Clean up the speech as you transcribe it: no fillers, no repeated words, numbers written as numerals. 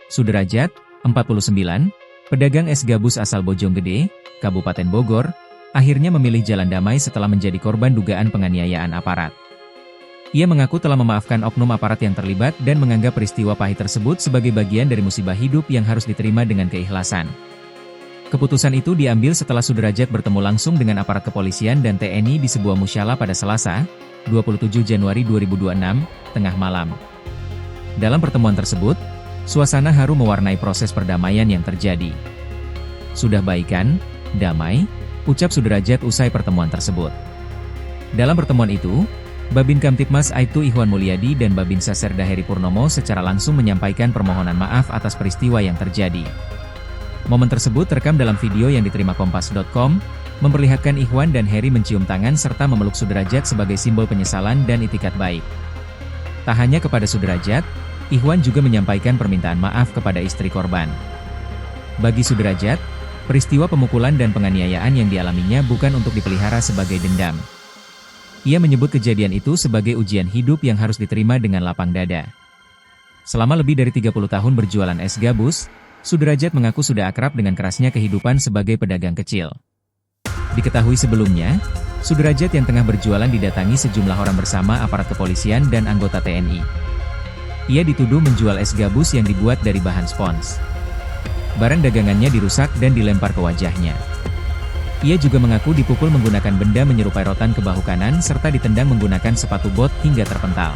Sudrajat, 49, pedagang es gabus asal Bojonggede, Kabupaten Bogor, akhirnya memilih jalan damai setelah menjadi korban dugaan penganiayaan aparat. Ia mengaku telah memaafkan oknum aparat yang terlibat dan menganggap peristiwa pahit tersebut sebagai bagian dari musibah hidup yang harus diterima dengan keikhlasan. Keputusan itu diambil setelah Sudrajat bertemu langsung dengan aparat kepolisian dan TNI di sebuah musyalah pada Selasa, 27 Januari 2026, tengah malam. Dalam pertemuan tersebut, suasana haru mewarnai proses perdamaian yang terjadi. "Sudah baikan, damai," ucap Sudrajat usai pertemuan tersebut. Dalam pertemuan itu, Babin Kamtibmas Aibtu Ihwan Mulyadi dan Babin Saserda Heri Purnomo secara langsung menyampaikan permohonan maaf atas peristiwa yang terjadi. Momen tersebut terekam dalam video yang diterima Kompas.com, memperlihatkan Ihwan dan Heri mencium tangan serta memeluk Sudrajat sebagai simbol penyesalan dan itikat baik. Tak hanya kepada Sudrajat, Ihwan juga menyampaikan permintaan maaf kepada istri korban. Bagi Sudrajat, peristiwa pemukulan dan penganiayaan yang dialaminya bukan untuk dipelihara sebagai dendam. Ia menyebut kejadian itu sebagai ujian hidup yang harus diterima dengan lapang dada. Selama lebih dari 30 tahun berjualan es gabus, Sudrajat mengaku sudah akrab dengan kerasnya kehidupan sebagai pedagang kecil. Diketahui sebelumnya, Sudrajat yang tengah berjualan didatangi sejumlah orang bersama aparat kepolisian dan anggota TNI. Ia dituduh menjual es gabus yang dibuat dari bahan spons. Barang dagangannya dirusak dan dilempar ke wajahnya. Ia juga mengaku dipukul menggunakan benda menyerupai rotan ke bahu kanan serta ditendang menggunakan sepatu bot hingga terpental.